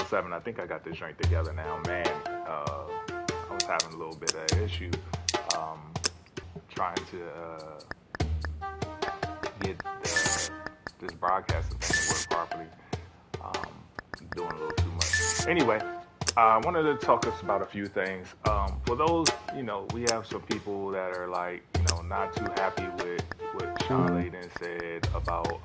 7. I think I got this drink together now, man. I was having a little bit of an issue um, trying to get this broadcasting thing to work properly. Um, Doing a little too much. Anyway, I wanted to talk about a few things. For those, we have some people that are like, not too happy with what Sean Layden said about,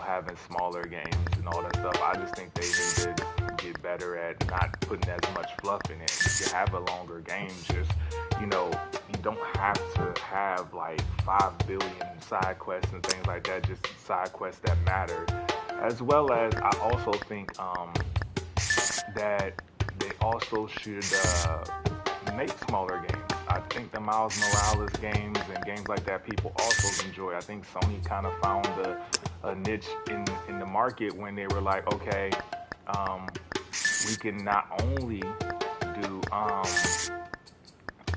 having smaller games and all that stuff. I just think they need to get better at not putting as much fluff in it. If you have a longer game, just, you don't have to have like 5 billion side quests and things like that, just side quests that matter. As well as I also think that they also should make smaller games. I think the Miles Morales games and games like that people also enjoy. I think Sony kind of found a niche in the market when they were like, okay, we can not only do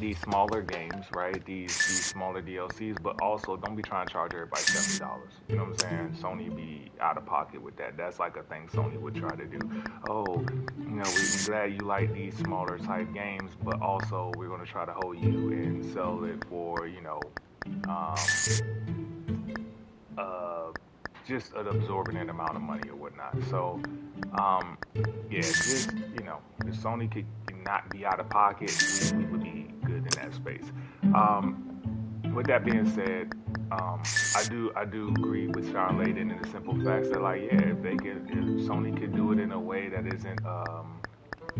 these smaller games, right? These smaller DLCs, but also don't be trying to charge everybody $70. You know what I'm saying? Sony be out of pocket with that. That's like a thing Sony would try to do. Oh, we're glad you like these smaller type games, but also we're going to try to hold you and sell it for, just an absorbent amount of money or whatnot. So, just, if Sony could not be out of pocket, we would be good in that space. With that being said, I do agree with Sean Layden in the simple facts that, like, yeah, if Sony could do it in a way that isn't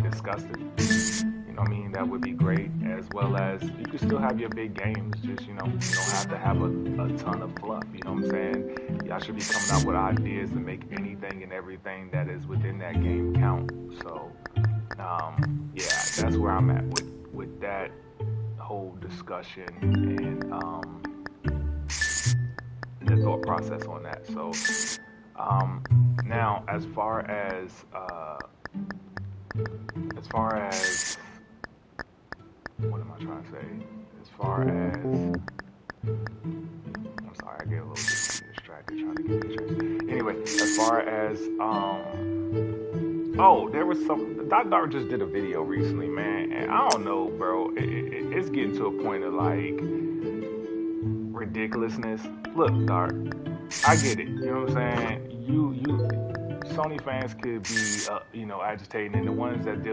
disgusting, that would be great. As well as you can still have your big games, just you don't have to have a ton of fluff. You know what I'm saying? Y'all should be coming up with ideas to make anything and everything that is within that game count. So, that's where I'm at with that whole discussion and the thought process on that. So, now as far as what am I trying to say? As far as I'm sorry, I get a little bit distracted trying to get pictures. Anyway, as far as there was some. Doc Dart just did a video recently, man, and I don't know, bro. It's getting to a point of like ridiculousness. Look, Dart, I get it. You know what I'm saying? You Sony fans could be, agitating, and the ones that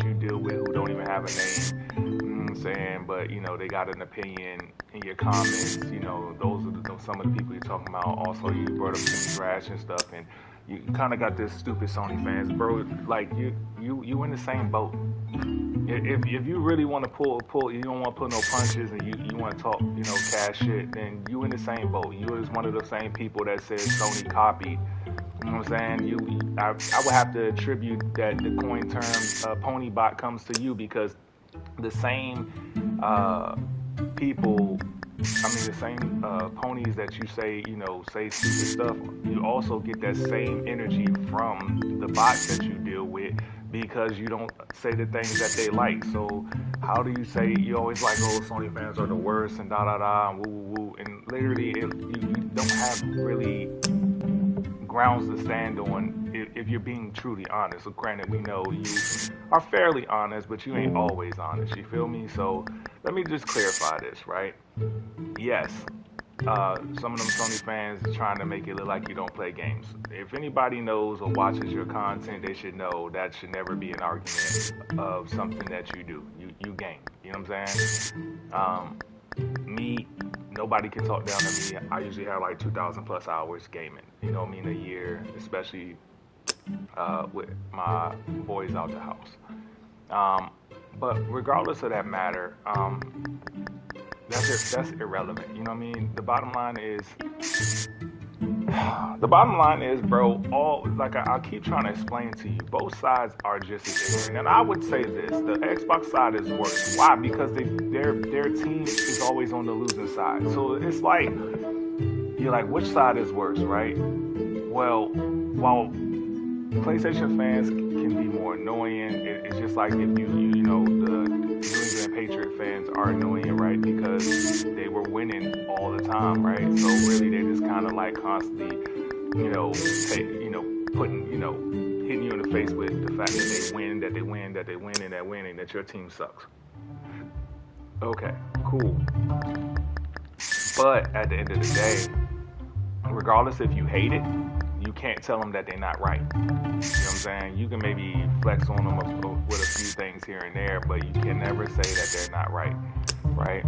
you deal with who don't even have a name. You know what I'm saying? But they got an opinion in your comments. Those are some of the people you're talking about. Also, you brought up some trash and stuff, and you kind of got this stupid Sony fans, bro. Like you in the same boat. If you really want to pull, you don't want to pull no punches, and you want to talk, cash shit, then you in the same boat. You is one of the same people that says Sony copied. You know what I'm saying? I would have to attribute that the coin term pony bot comes to you, because the same people, the same ponies that you say, say stupid stuff, you also get that same energy from the bots that you deal with, because you don't say the things that they like. So how do you say, you always like, oh, Sony fans are the worst and da-da-da and woo-woo-woo, and literally you don't have really grounds to stand on if you're being truly honest. So granted, we know you are fairly honest, but you ain't always honest, you feel me? So let me just clarify this, right? Yes, some of them Sony fans are trying to make it look like you don't play games. If anybody knows or watches your content, they should know that should never be an argument of something that you do. You game, you know what I'm saying? Me, nobody can talk down to me. I usually have like 2,000 plus hours gaming, a year, especially with my boys out the house. But regardless of that matter, that's irrelevant. You know what I mean? The bottom line is, bro, I keep trying to explain to you, both sides are just as ignorant. And I would say this, the Xbox side is worse. Why? Because their team is always on the losing side. So it's like, you're like, which side is worse, right? Well, while PlayStation fans can be more annoying, it's just like if the New England Patriot fans are annoying, right? Because they were winning all the time, right? So really, they're just kind of like constantly, putting, hitting you in the face with the fact that they win, and that your team sucks. Okay, cool. But at the end of the day, regardless if you hate it, you can't tell them that they're not right. You know what I'm saying? You can maybe flex on them with a few things here and there, but you can never say that they're not right, right?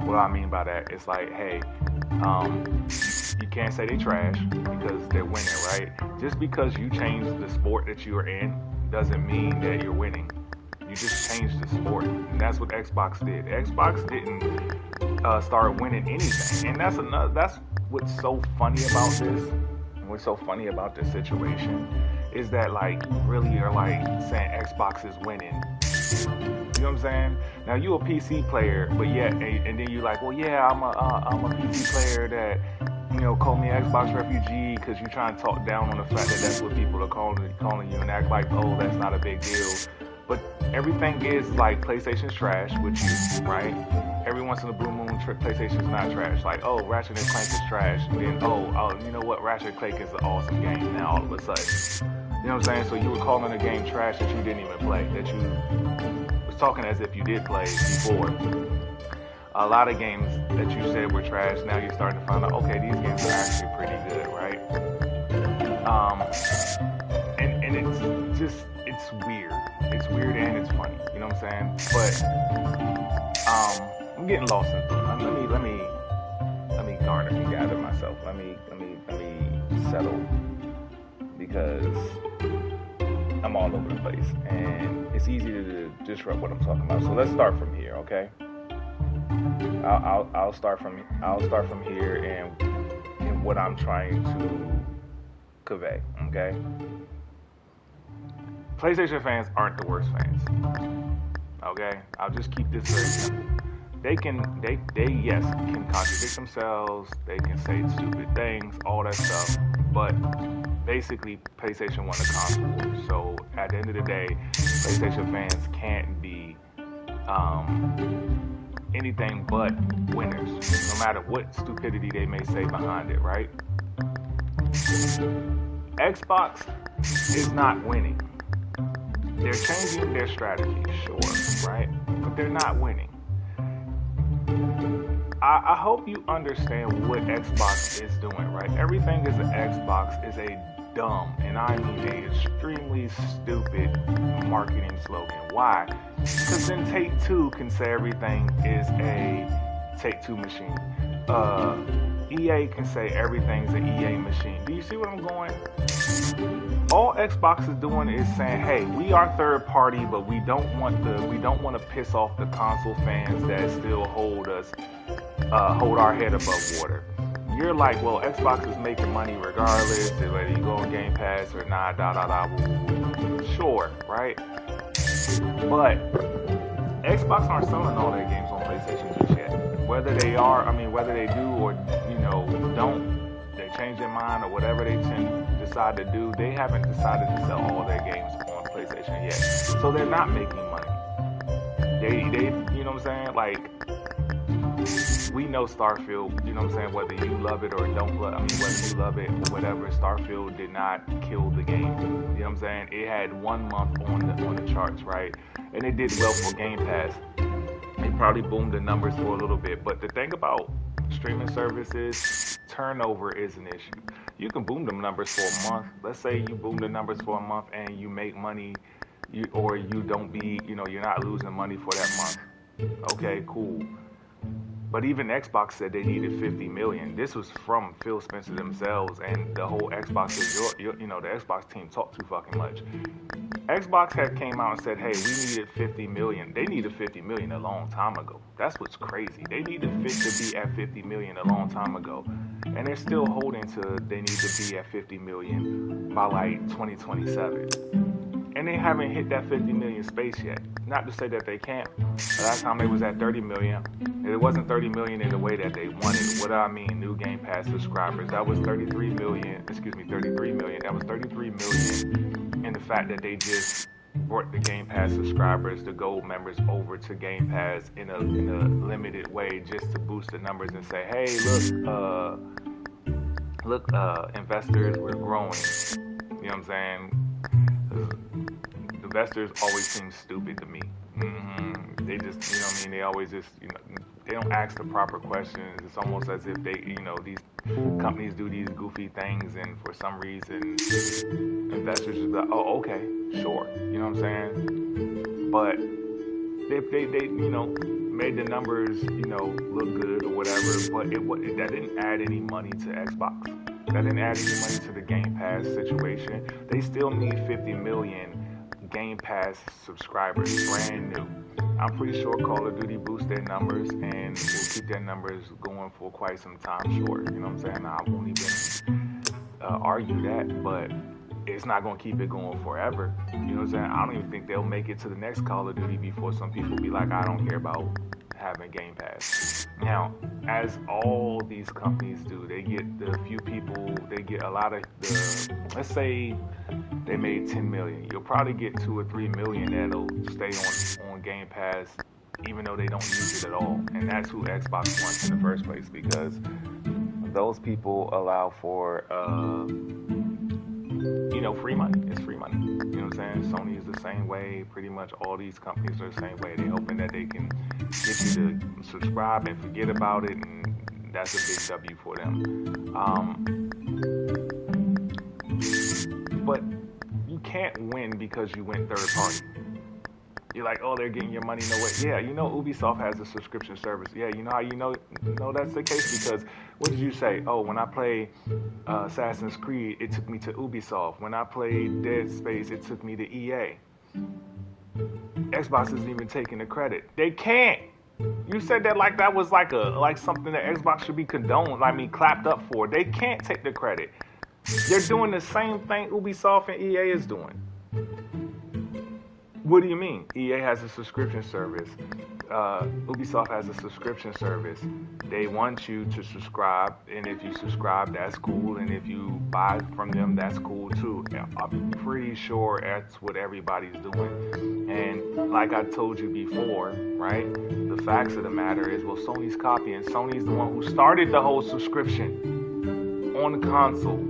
What I mean by that is like, hey, you can't say they trash because they're winning, right? Just because you changed the sport that you are in doesn't mean that you're winning. You just changed the sport, and that's what Xbox did. Xbox didn't start winning anything, and that's what's so funny about this. What's so funny about this situation is that like really you're like saying Xbox is winning. You know what I'm saying? Now you a PC player, but yet and then you like, well yeah, I'm a PC player that call me Xbox refugee because you're trying to talk down on the fact that that's what people are calling you and act like, oh, that's not a big deal. But everything is like PlayStation's trash with you, right? Every once in a blue moon, PlayStation's not trash. Like, oh, Ratchet and Clank is trash. And then, oh, you know what? Ratchet and Clank is an awesome game now all of a sudden. You know what I'm saying? So you were calling a game trash that you didn't even play, that you was talking as if you did play before. A lot of games that you said were trash, now you're starting to find out, okay, these games are actually pretty good, right? And it's just, it's weird. It's weird and it's funny, you know what I'm saying? But I'm getting lost in thought. Let me garner and gather myself. Let me settle because I'm all over the place and it's easy to disrupt what I'm talking about. So let's start from here, okay? I'll start from here and what I'm trying to convey, okay? PlayStation fans aren't the worst fans. Okay? I'll just keep this very simple. They yes, can contradict themselves, they can say stupid things, all that stuff, but basically PlayStation won the console war. So at the end of the day, PlayStation fans can't be anything but winners, no matter what stupidity they may say behind it, right? Xbox is not winning. They're changing their strategy, sure, right? But they're not winning. I hope you understand what Xbox is doing, right? Everything is an Xbox is a dumb, and I mean a extremely stupid marketing slogan. Why? Because then Take-Two can say everything is a Take-Two machine. EA can say everything's an EA machine. Do you see where I'm going? All Xbox is doing is saying, hey, we are third party, but we don't want to piss off the console fans that still hold our head above water. You're like, well, Xbox is making money regardless, whether you go on Game Pass or not, sure, right? But Xbox aren't selling all their games on PlayStation just yet. Whether they do or don't, they change their mind or whatever they decide to do, they haven't decided to sell all their games on PlayStation yet. So they're not making money. They you know what I'm saying? Like, we know Starfield, you know what I'm saying, whether you love it or don't love, whether you love it or whatever, Starfield did not kill the game. You know what I'm saying? It had 1 month on the charts, right? And it did well for Game Pass. It probably boomed the numbers for a little bit, but the thing about streaming services, turnover is an issue. You can boom the numbers for a month. Let's say you boom the numbers for a month and you make money, or you don't be, you're not losing money for that month. Okay, cool. But even Xbox said they needed 50 million. This was from Phil Spencer themselves, and the whole Xbox the Xbox team talked too fucking much. Xbox had came out and said, hey, we needed 50 million. They needed 50 million a long time ago. That's what's crazy. They needed to be at 50 million a long time ago. And they're still holding to they need to be at 50 million by like 2027. And they haven't hit that 50 million space yet. Not to say that they can't. The last time they was at 30 million, it wasn't 30 million in the way that they wanted. What do I mean? New Game Pass subscribers. That was 33 million. That was 33 million in the fact that they just brought the Game Pass subscribers, the gold members, over to Game Pass in a limited way, just to boost the numbers and say, hey, look, investors, we're growing. You know what I'm saying? investors always seem stupid to me. They just, they always just, they don't ask the proper questions. It's almost as if they, these companies do these goofy things, and for some reason, investors just be like, oh, okay, sure. You know what I'm saying? But if they made the numbers, look good or whatever, but that didn't add any money to Xbox. That didn't add any money to the Game Pass situation. They still need 50 million Game Pass subscribers, brand new. I'm pretty sure Call of Duty boosts their numbers and will keep their numbers going for quite some time, sure. You know what I'm saying? I won't even argue that, but it's not going to keep it going forever. You know what I'm saying? I don't even think they'll make it to the next Call of Duty before some people be like, I don't care about having Game Pass. Now, as all these companies do, they get the few people, they get a lot of the, let's say they made 10 million. You'll probably get 2 or 3 million that'll stay on Game Pass even though they don't use it at all. And that's who Xbox wants in the first place, because those people allow for free money. It's free money. You know what I'm saying? Sony is the same way. Pretty much all these companies are the same way. They're hoping that they can get you to subscribe and forget about it, and that's a big W for them. But you can't win because you went third party. You're like, oh, they're getting your money no way. Yeah, Ubisoft has a subscription service. Yeah, you know how you know that's the case? Because what did you say? Oh, when I play Assassin's Creed, it took me to Ubisoft. When I played Dead Space, it took me to EA. Xbox isn't even taking the credit. They can't. You said that like that was like something that Xbox should be condoned. Clapped up for. They can't take the credit. They're doing the same thing Ubisoft and EA is doing. What do you mean? EA has a subscription service. Ubisoft has a subscription service. They want you to subscribe, and if you subscribe, that's cool. And if you buy from them, that's cool too. I'm pretty sure that's what everybody's doing. And like I told you before, right? The facts of the matter is, well, Sony's copying. Sony's the one who started the whole subscription on the console.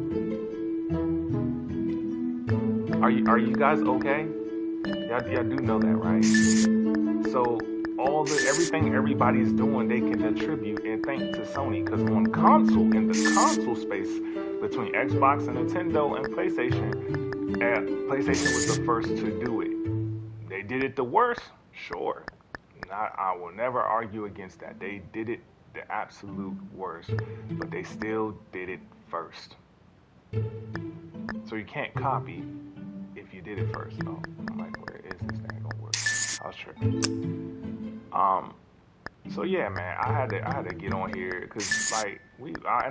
Are you guys okay? Y'all do know that, right? So everything everybody's doing, they can attribute and thank to Sony, because on console, in the console space between Xbox and Nintendo and PlayStation, PlayStation was the first to do it. They did it the worst, sure. I will never argue against that. They did it the absolute worst, but they still did it first. So you can't copy if you did it first. Oh, I'm like, where is this thing gonna work? I was tripping. So yeah, man, I had to get on here because and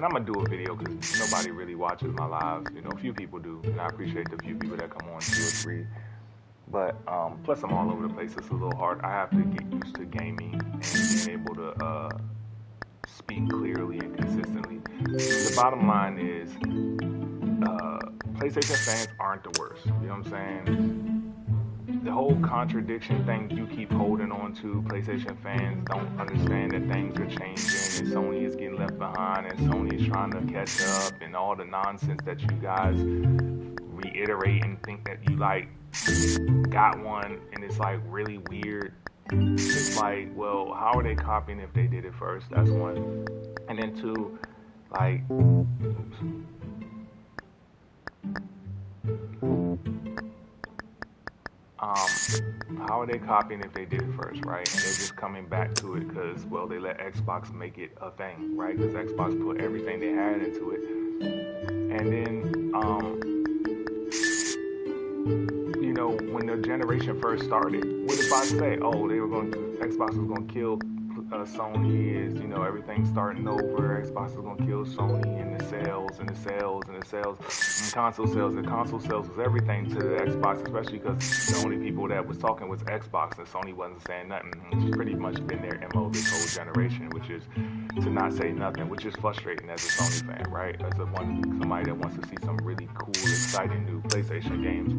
I'm gonna do a video because nobody really watches my lives. A few people do, and I appreciate the few people that come on, 2 or 3. But plus I'm all over the place. It's a little hard. I have to get used to gaming and being able to speak clearly and consistently. The bottom line is, PlayStation fans aren't the worst. You know what I'm saying? The whole contradiction thing you keep holding on to, PlayStation fans don't understand that things are changing and Sony is getting left behind and Sony is trying to catch up, and all the nonsense that you guys reiterate and think that you got one, and it's really weird. It's well, how are they copying if they did it first? That's one. And then 2, oops. How are they copying if they did it first, right? And they're just coming back to it because, well, they let Xbox make it a thing, right? Because Xbox put everything they had into it. And then, when the generation first started, what if I say, oh, Xbox was going to kill Sony, is, everything's starting over, Xbox is going to kill Sony, and the sales, and console sales, and console sales was everything to the Xbox, especially because the only people that was talking was Xbox, and Sony wasn't saying nothing. It's pretty much been their MO this whole generation, which is to not say nothing, which is frustrating as a Sony fan, right? As somebody that wants to see some really cool, exciting new PlayStation games.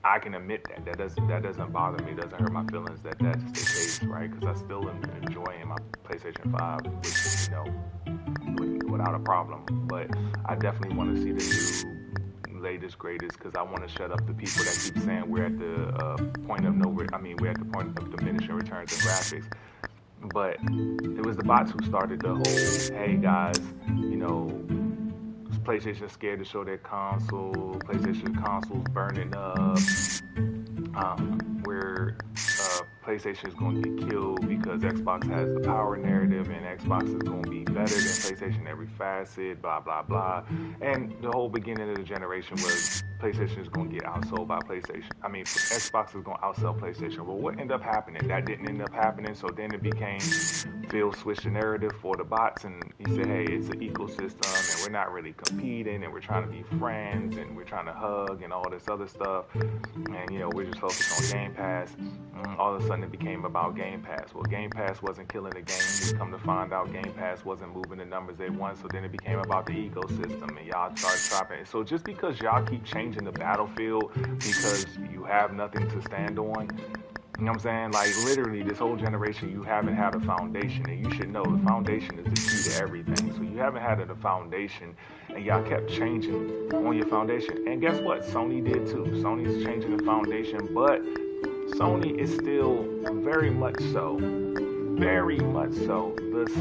I can admit that doesn't bother me. It doesn't hurt my feelings that that's the case, right? Because I still am enjoying my PlayStation 5, without a problem. But I definitely want to see the latest, greatest, because I want to shut up the people that keep saying we're at the point of no, we're at the point of diminishing returns in graphics. But it was the bots who started the whole, hey guys, you know, PlayStation's scared to show their console, PlayStation console's burning up, where PlayStation is going to get killed because Xbox has the power narrative and Xbox is going to be better than PlayStation in every facet, blah, blah, blah. And the whole beginning of the generation was PlayStation is going to get outsold by PlayStation. Xbox is going to outsell PlayStation. Well, what ended up happening? That didn't end up happening, so then it became Phil switched the narrative for the bots and he said, hey, it's an ecosystem and we're not really competing and we're trying to be friends and we're trying to hug and all this other stuff. And, you know, we're just focused on Game Pass. All of a sudden it became about Game Pass. Well, Game Pass wasn't killing the game. We come to find out Game Pass wasn't moving the numbers they want, so then it became about the ecosystem and y'all started dropping. So just because y'all keep changing the battlefield because you have nothing to stand on, you know what I'm saying? Like, literally, this whole generation, you haven't had a foundation. And you should know the foundation is the key to everything. So you haven't had a foundation, and y'all kept changing on your foundation. And guess what? Sony did too. Sony's changing the foundation, but Sony is still very much so, the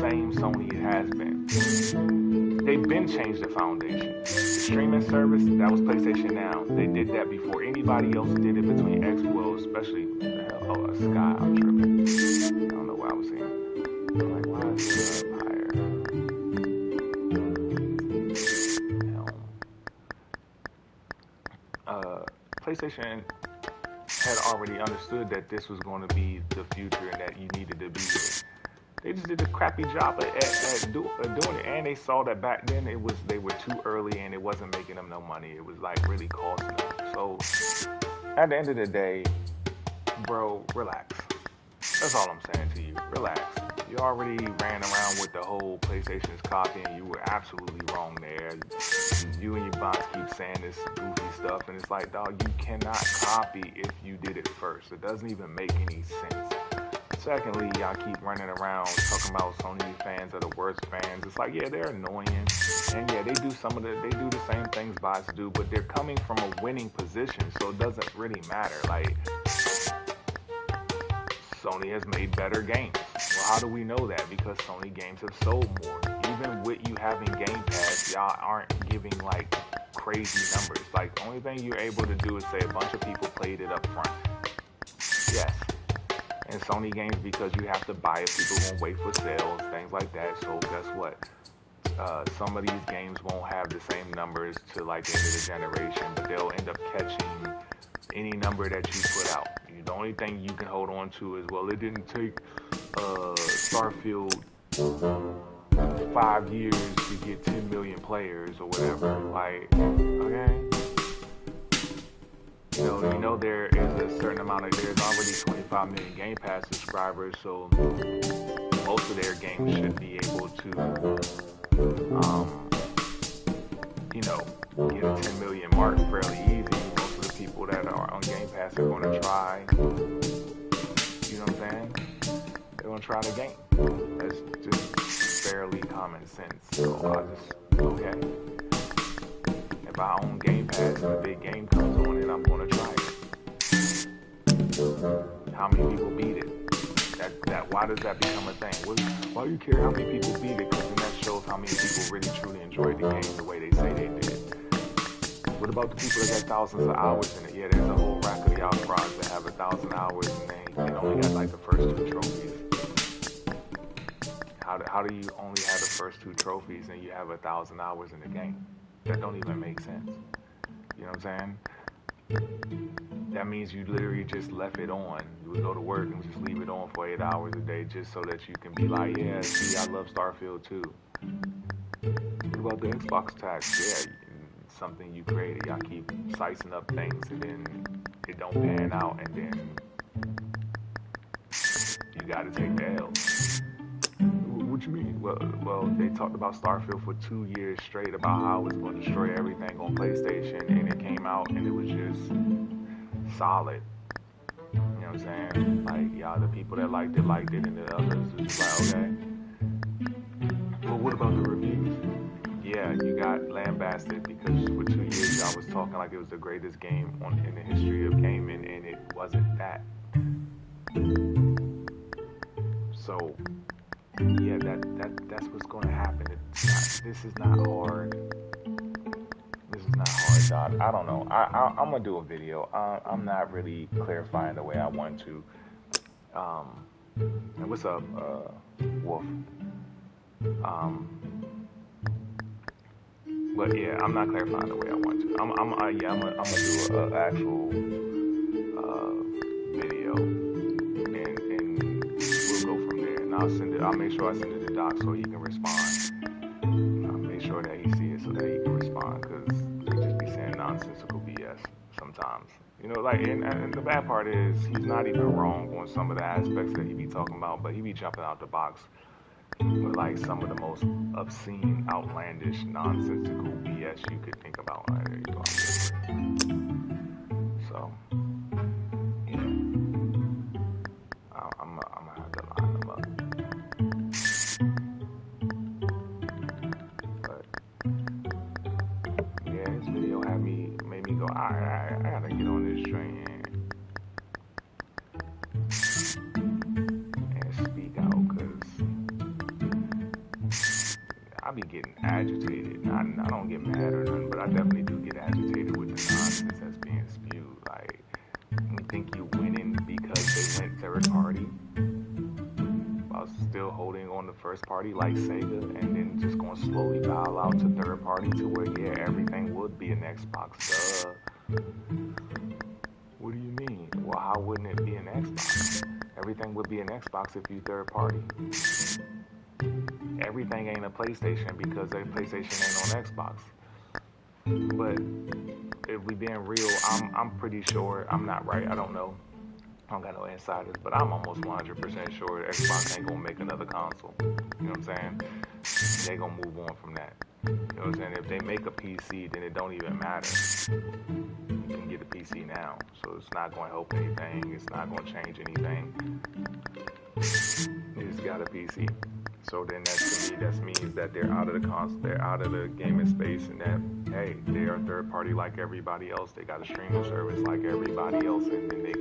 same Sony it has been. They've been changed the foundation. The streaming service, that was PlayStation Now. They did that before anybody else did it between Xbox, especially, Sky, I'm tripping. I don't know what I was saying. I'm like, why is it higher? PlayStation had already understood that this was going to be the future and that you needed to be there. They just did a crappy job at doing it, and they saw that back then they were too early and it wasn't making them no money. It was like really costing them. So at the end of the day, bro, relax. That's all I'm saying to you. Relax. You already ran around with the whole PlayStation's copying. You were absolutely wrong there. You and your bots keep saying this goofy stuff, and it's like, dog, you cannot copy if you did it first. It doesn't even make any sense. Secondly, y'all keep running around talking about Sony fans are the worst fans. It's like, yeah, they're annoying, and yeah, they do the same things bots do, but they're coming from a winning position, so it doesn't really matter. Like, Sony has made better games. Well, how do we know that? Because Sony games have sold more. Even with you having Game Pass, y'all aren't giving like crazy numbers. Like, the only thing you're able to do is say a bunch of people played it up front. Yes. And Sony games, because you have to buy it, people won't wait for sales, things like that. So guess what? Some of these games won't have the same numbers to like the end of the generation, but they'll end up catching any number that you put out. The only thing you can hold on to is, well, it didn't take Starfield 5 years to get 10 million players or whatever. Like, okay. You know there is a certain amount of, there's already 25 million Game Pass subscribers, so most of their games should be able to, get a 10 million mark fairly easy. Most of the people that are on Game Pass are going to try, you know what I'm saying? They're going to try the game. That's just fairly common sense. So okay. If I own Game Pass and a big game comes on it, I'm going to try it. How many people beat it? Why does that become a thing? Why do you care how many people beat it? Because then that shows how many people really truly enjoyed the game the way they say they did. What about the people that got thousands of hours in it? Yeah, there's a whole rack of y'all frauds that have 1,000 hours and they only got like the first 2 trophies. How do you only have the first 2 trophies and you have 1,000 hours in the game? That don't even make sense. You know what I'm saying? That means you literally just left it on. You would go to work and just leave it on for 8 hours a day just so that you can be like, yeah, see, I love Starfield too. What about the Xbox tax? Yeah, something you created. Y'all keep slicing up things and then it don't pan out and then you gotta take the L. What you mean? Well, they talked about Starfield for 2 years straight about how it was going to destroy everything on PlayStation, and it came out and it was just solid. You know what I'm saying? Like, y'all, the people that liked it, and the others was just like, okay. Well, what about the reviews? Yeah, you got lambasted because for 2 years y'all was talking like it was the greatest game in the history of gaming, and it wasn't that. So yeah, that's what's going to happen. This is not hard. This is not hard, Dot. I don't know. I'm gonna do a video. I'm not really clarifying the way I want to. And what's up, Wolf? But yeah, I'm not clarifying the way I want to. I'm gonna do an actual video, and we'll go from there. And I'll make sure I send it to Doc so he can respond. I'll make sure that he sees it so that he can respond, because he just be saying nonsensical BS sometimes. You know, like, and the bad part is he's not even wrong on some of the aspects that he be talking about, but he be jumping out the box with like some of the most obscene, outlandish, nonsensical BS you could think about. Right, there you go. So, yeah, I'm gonna have to line them up. But yeah, this video made me go. I gotta get on this train and speak out, because I be getting agitated. I don't get mad or nothing, but I definitely do get agitated with the nonsense that's being spewed. Like, you think you're winning because they went third party while still holding on to first party like Sega, and then just going to slowly dial out to third party to where, yeah, everything would be an Xbox. Duh. What do you mean? Well, how wouldn't it be an Xbox? Everything would be an Xbox if you third party. Everything ain't a PlayStation because a PlayStation ain't on Xbox. But if we being real, I'm pretty sure, I'm not right, I don't know. I don't got no insiders, but I'm almost 100% sure that Xbox ain't gonna make another console. You know what I'm saying? They gonna move on from that. You know what I'm saying? If they make a PC, then it don't even matter. You can get a PC now, so it's not gonna help anything. It's not gonna change anything. You just got a PC. So then that means that they're out of the console, they're out of the gaming space, and that, hey, they are third party like everybody else. They got a streaming service like everybody else, and then they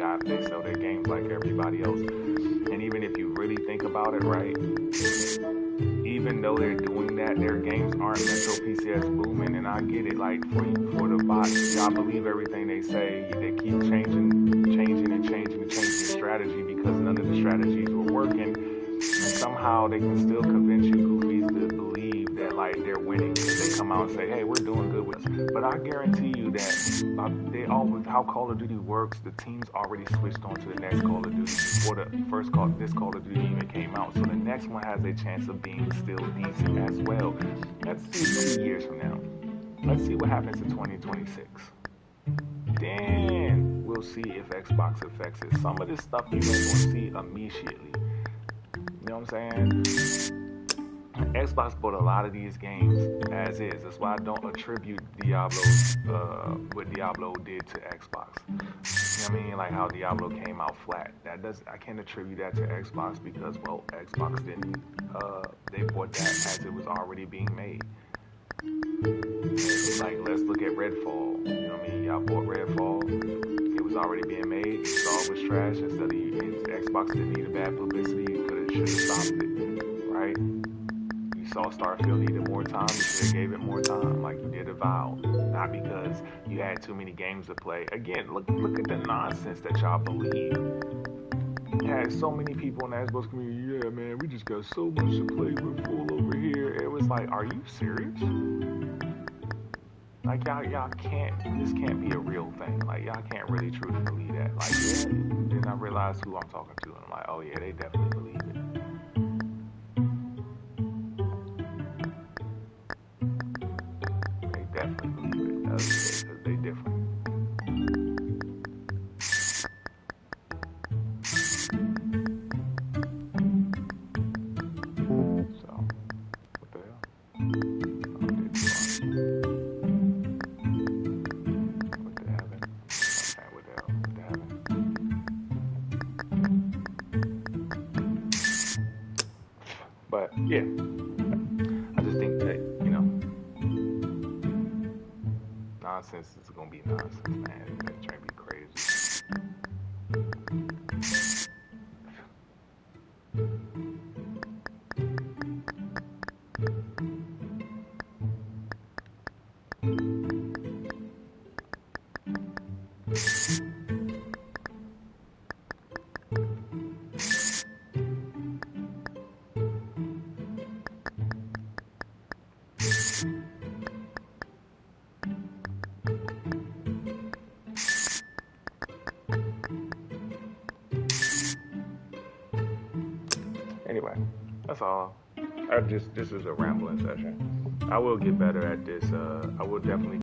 sell their games like everybody else. And even if you really think about it, right, even though they're doing that, their games aren't Metro PCS booming, and I get it. Like, for the bots, y'all believe everything they say. They keep changing the strategy because none of the strategies were working. And somehow they can still convince you goofies to believe that, like, they're winning because they come out and say, hey, we're doing good with this. But I guarantee you that how Call of Duty works, the teams already switched on to the next Call of Duty before this Call of Duty even came out. So the next one has a chance of being still decent as well. Let's see 2 years from now. Let's see what happens in 2026. Then we'll see if Xbox affects it. Some of this stuff you ain't gonna see immediately. You know what I'm saying? Xbox bought a lot of these games as is. That's why I don't attribute what Diablo did to Xbox. You know what I mean? Like how Diablo came out flat. I can't attribute that to Xbox because, well, Xbox didn't. They bought that as it was already being made. Like, let's look at Redfall. You know what I mean? Y'all bought Redfall. It was already being made. You saw it was trash. Instead of Xbox didn't need a bad publicity. You should have stopped it, right? You saw Starfield needed more time. You should have gave it more time, like you did Avowed. Not because you had too many games to play. Again, look at the nonsense that y'all believe. You had so many people in the Xbox community. Yeah, man, we just got so much to play. We're full over here. It was like, are you serious? Like, y'all can't, this can't be a real thing. Like, y'all can't really truly believe that. Like, yeah, then I realized who I'm talking to, and I'm like, oh yeah, they definitely believe it. They definitely believe it. Because they different. So, what the hell? But yeah, I just think that, nonsense nonsense is gonna be nonsense, man. That trying to be crazy. Anyway, that's all. This is a rambling session. I will get better at this. I will definitely